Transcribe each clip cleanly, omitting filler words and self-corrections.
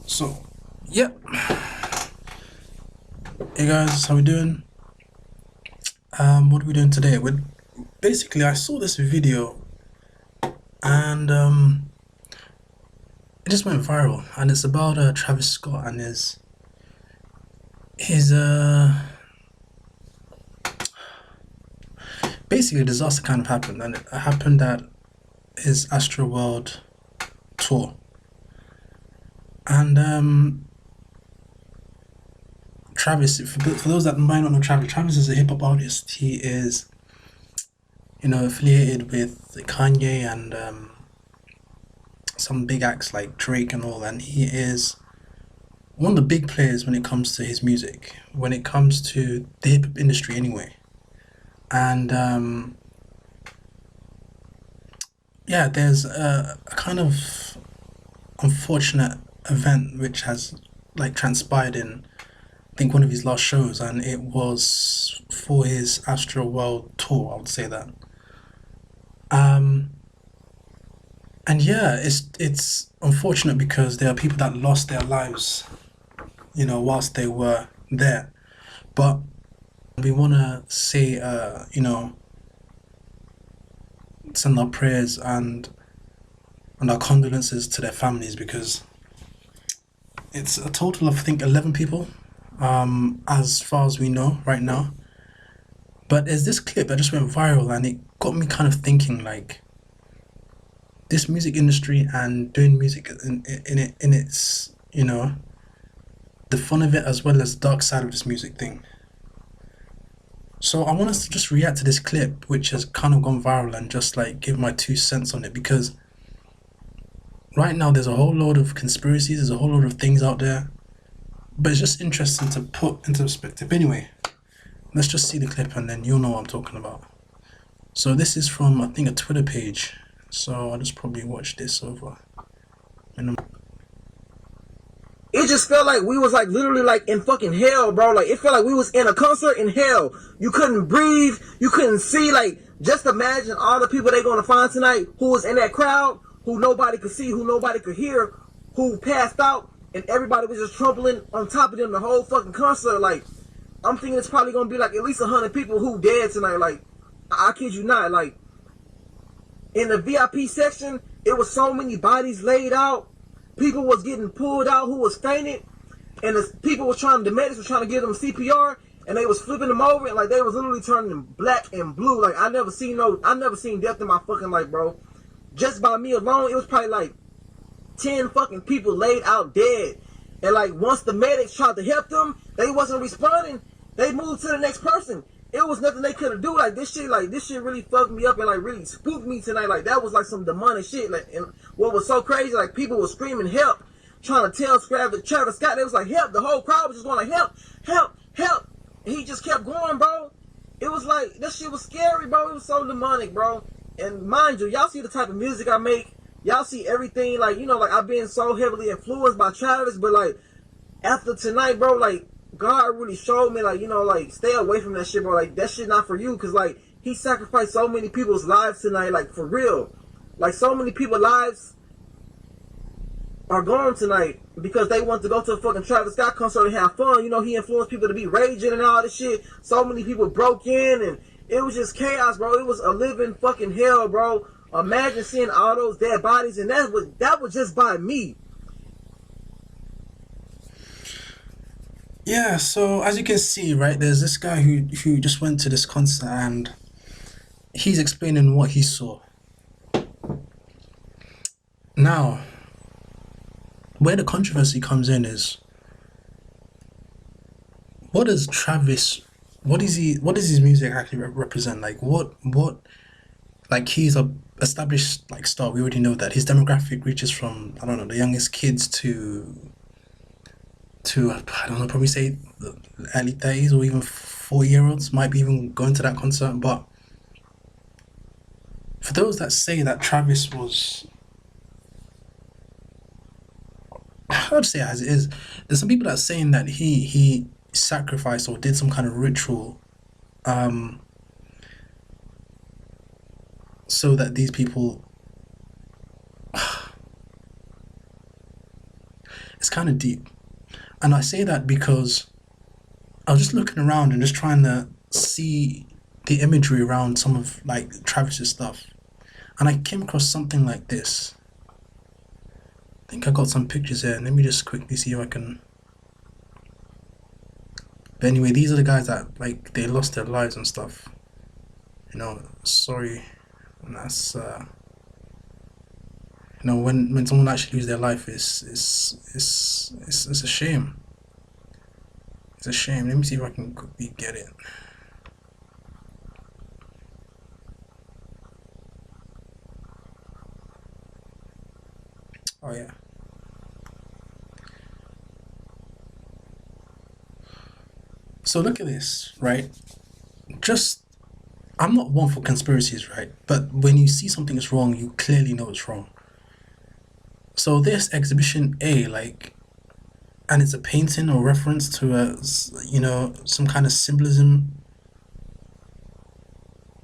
So, yep. Hey guys, how we doing? What are we doing today? Basically, I saw this video and it just went viral, and it's about Travis Scott and his basically a disaster kind of happened, and it happened at his Astroworld tour. And Travis, for those that might not know Travis is a hip hop artist. He is, affiliated with Kanye and some big acts like Drake and all, and he is one of the big players when it comes to his music, when it comes to the hip hop industry anyway. And yeah, there's a kind of unfortunate event which has like transpired in I think one of his last shows, and it was for his Astro World tour. I would say that. Um, and yeah, it's unfortunate because there are people that lost their lives, whilst they were there. But we want to say, send our prayers and our condolences to their families, because it's a total of I think 11 people, as far as we know right now. But there's this clip that just went viral, and it got me kind of thinking, like, this music industry and doing music in its the fun of it as well as the dark side of this music thing. So I want us to just react to this clip, which has kind of gone viral, and just like give my 2 cents on it, because right now there's a whole load of conspiracies, there's a whole load of things out there, but it's just interesting to put into perspective. Anyway, let's just see the clip and then you'll know what I'm talking about. So this is from I think a Twitter page. So I'll just probably watch this over. It just felt like we was like literally like in fucking hell, bro. Like it felt like we was in a concert in hell. You couldn't breathe, you couldn't see. Like just imagine all the people they gonna find tonight who was in that crowd, who nobody could see, who nobody could hear, who passed out, and everybody was just trampling on top of them the whole fucking concert. Like I'm thinking it's probably gonna be like at least 100 people who dead tonight. Like I kid you not. Like in the VIP section, it was so many bodies laid out. People was getting pulled out who was fainted, and the medics were trying to give them CPR, and they was flipping them over, and like they was literally turning black and blue. Like I never seen death in my fucking life, bro. Just by me alone, it was probably like 10 fucking people laid out dead. And like once the medics tried to help them, they wasn't responding. They moved to the next person. It was nothing they could do. Like this shit really fucked me up and like really spooked me tonight. Like that was like some demonic shit. Like, and what was so crazy, like people were screaming help, trying to tell Travis Scott. They was like help. The whole crowd was just going like help, help, help. And he just kept going, bro. It was like that shit was scary, bro. It was so demonic, bro. And mind you, y'all see the type of music I make. Y'all see everything, like, like I've been so heavily influenced by Travis, but like after tonight, bro, like God really showed me, like, like stay away from that shit, bro. Like that shit not for you, cause like he sacrificed so many people's lives tonight, like for real. Like so many people's lives are gone tonight because they want to go to a fucking Travis Scott concert and have fun. He influenced people to be raging and all this shit. So many people broke in, and it was just chaos, bro. It was a living fucking hell, bro. Imagine seeing all those dead bodies, and that was just by me. Yeah, so as you can see, right, there's this guy who just went to this concert, and he's explaining what he saw. Now, where the controversy comes in is, what does Travis, what does his music actually represent? Like what like he's a established like star. We already know that his demographic reaches from, I don't know, the youngest kids to I don't know, probably say the early 30s, or even 4-year-olds might be even going to that concert. But for those that say that Travis was, I'll say it as it is, there's some people that are saying that he sacrificed or did some kind of ritual, um, so that these people, it's kind of deep. And I say that because I was just looking around and just trying to see the imagery around some of like Travis's stuff. And I came across something like this. I think I got some pictures here. Let me just quickly see if I can. But anyway, these are the guys that like they lost their lives and stuff. You know, sorry. And that's you know, when someone actually loses their life, it's a shame. It's a shame. Let me see if I can quickly get it. Oh yeah. So look at this, right? Just I'm not one for conspiracies, right? But when you see something is wrong, you clearly know it's wrong. So this exhibition A, like, and it's a painting or reference to you know, some kind of symbolism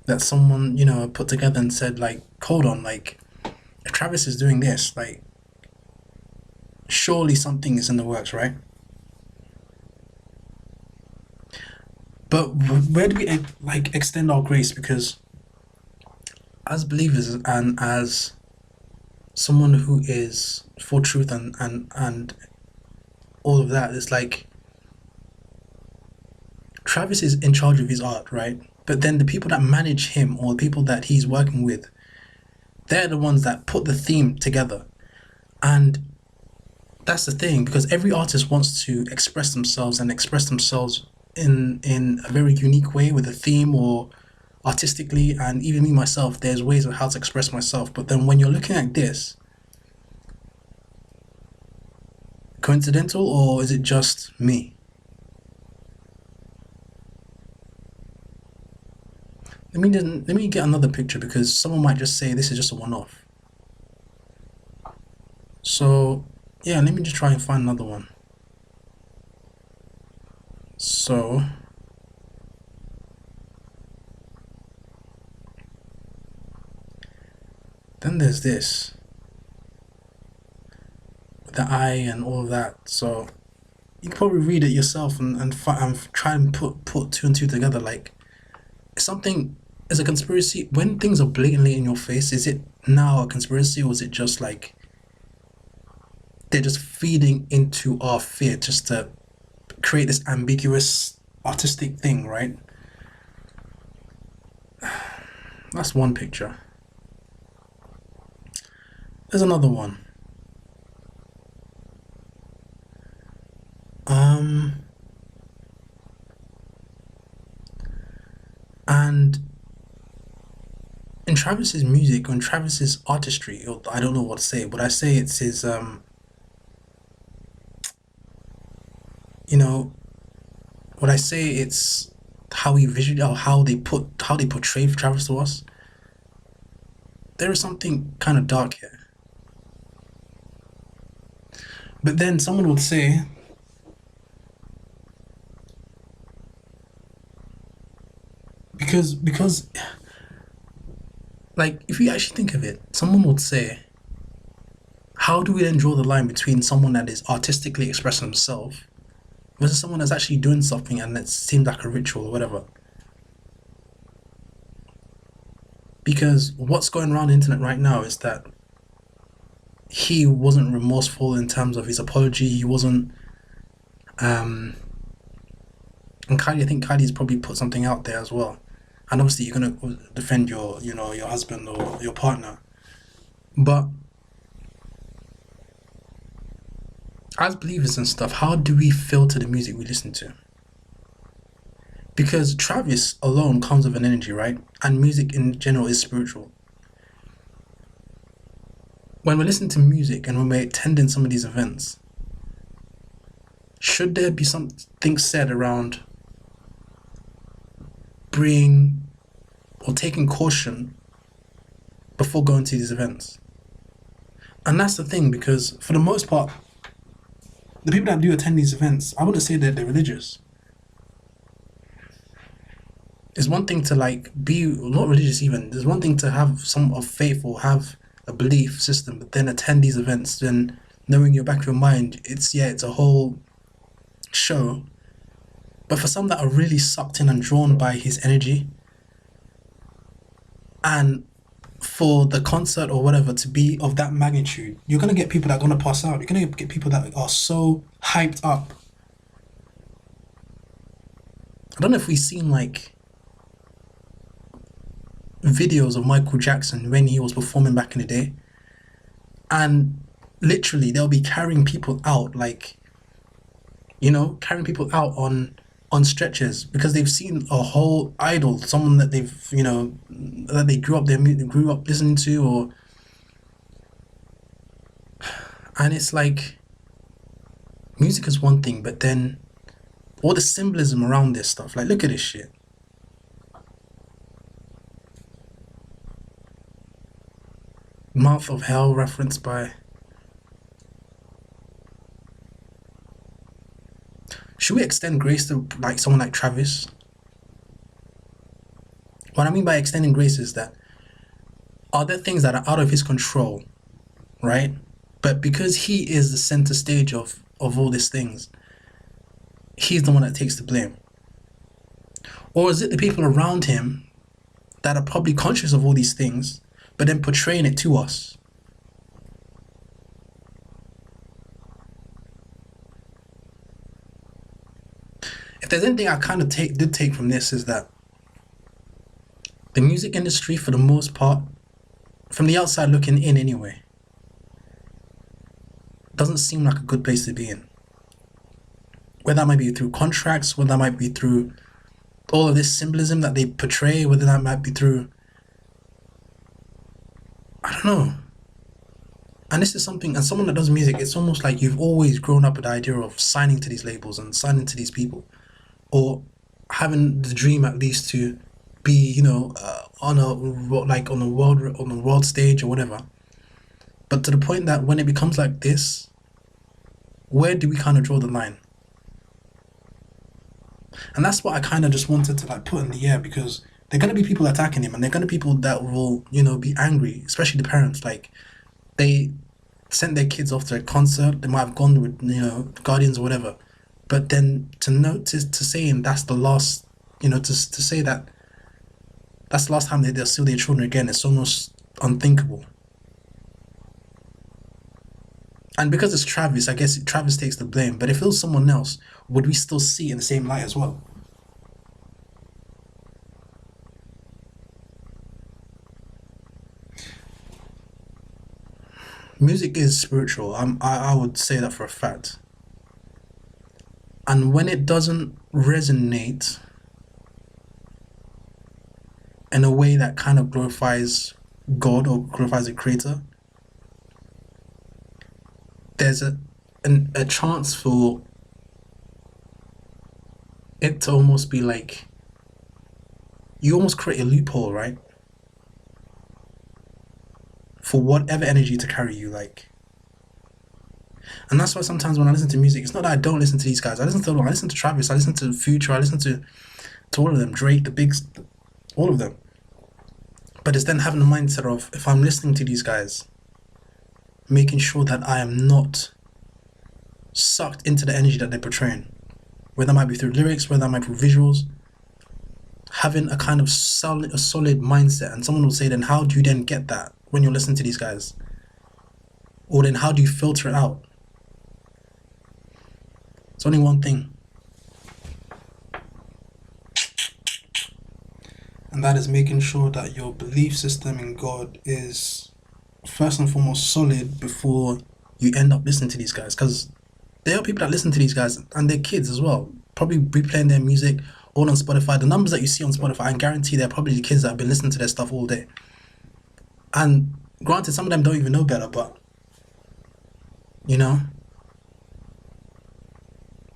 that someone, you know, put together and said, like, hold on, like, if Travis is doing this, like, surely something is in the works, right? But where do we like extend our grace? Because as believers and as someone who is for truth and all of that, it's like Travis is in charge of his art, right? But then the people that manage him or the people that he's working with, they're the ones that put the theme together. And that's the thing, because every artist wants to express themselves and express themselves in a very unique way with a theme or artistically. And even me myself, there's ways of how to express myself. But then when you're looking at this, coincidental or is it just me? Let me get another picture, because someone might just say this is just a one-off. So yeah, let me just try and find another one. So then there's this with the eye and all of that. So you can probably read it yourself and try and put two and two together. Like, something is a conspiracy when things are blatantly in your face. Is it now a conspiracy, or is it just like they're just feeding into our fear just to create this ambiguous artistic thing, right? That's one picture. There's another one. And in Travis's music, or in Travis's artistry, or I don't know what to say, but I say it's his you know, when I say it's how he visually, or how they portray Travis to us, there is something kind of dark here. But then someone would say, because like, if you actually think of it, someone would say, how do we then draw the line between someone that is artistically expressing himself versus someone that's actually doing something and it seems like a ritual or whatever? Because what's going around the internet right now is that he wasn't remorseful in terms of his apology. He wasn't and Kylie, I think Kylie's probably put something out there as well. And obviously you're gonna defend your, you know, your husband or your partner. But as believers and stuff, how do we filter the music we listen to? Because Travis alone comes with an energy, right? And music in general is spiritual. When we're listening to music and when we're attending some of these events, should there be something said around being or taking caution before going to these events? And that's the thing, because for the most part, the people that do attend these events, I wouldn't say that they're religious. It's one thing to like be not religious even. There's one thing to have some of faith or have a belief system, but then attend these events, then knowing your back of your mind, it's a whole show. But for some that are really sucked in and drawn by his energy, and for the concert or whatever to be of that magnitude, you're gonna get people that are gonna pass out. You're gonna get people that are so hyped up. I don't know if we've seen like videos of Michael Jackson when he was performing back in the day, and literally they'll be carrying people out, like, you know, carrying people out on stretchers because they've seen a whole idol, someone that they've, you know, that they grew up listening to, or, and it's like music is one thing, but then all the symbolism around this stuff, like, look at this shit. Mouth of Hell referenced by. Should we extend grace to like someone like Travis? What I mean by extending grace is that are there things that are out of his control, right? But because he is the center stage of all these things, he's the one that takes the blame. Or is it the people around him that are probably conscious of all these things, but then portraying it to us? If there's anything I kind of did take from this, is that the music industry, for the most part, from the outside looking in anyway, doesn't seem like a good place to be in. Whether that might be through contracts, whether that might be through all of this symbolism that they portray, whether that might be through, I don't know. And this is something, and someone that does music, it's almost like you've always grown up with the idea of signing to these labels and signing to these people, or having the dream at least to be, you know, on a world stage or whatever. But to the point that when it becomes like this, where do we kind of draw the line? And that's what I kind of just wanted to like put in the air, because there are going to be people attacking him, and there are going to be people that will, you know, be angry, especially the parents. Like, they sent their kids off to a concert, they might have gone with, you know, guardians or whatever, but then to saying that's the last, you know, to say that that's the last time they'll see their children again, it's almost unthinkable. And because it's Travis, I guess Travis takes the blame, but if it was someone else, would we still see it in the same light as well? Music is spiritual. I would say that for a fact. And when it doesn't resonate in a way that kind of glorifies God or glorifies the creator, there's a chance for it to almost be like you almost create a loophole, right? For whatever energy to carry you, like. And that's why sometimes when I listen to music, it's not that I don't listen to these guys. I listen to Travis, I listen to Future, I listen to all of them, Drake, the Bigs, all of them. But it's then having the mindset of, if I'm listening to these guys, making sure that I am not sucked into the energy that they're portraying. Whether that might be through lyrics, whether that might be through visuals, having a kind of a solid mindset. And someone will say, then how do you then get that when you're listening to these guys? Or then how do you filter it out? It's only one thing. And that is making sure that your belief system in God is first and foremost solid before you end up listening to these guys. Because there are people that listen to these guys, and they're kids as well, probably replaying their music all on Spotify. The numbers that you see on Spotify, I guarantee they're probably the kids that have been listening to their stuff all day. And granted, some of them don't even know better, but, you know.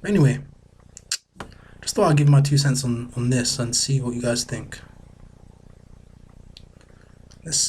Anyway, just thought I'd give my 2 cents on this and see what you guys think. Let's see.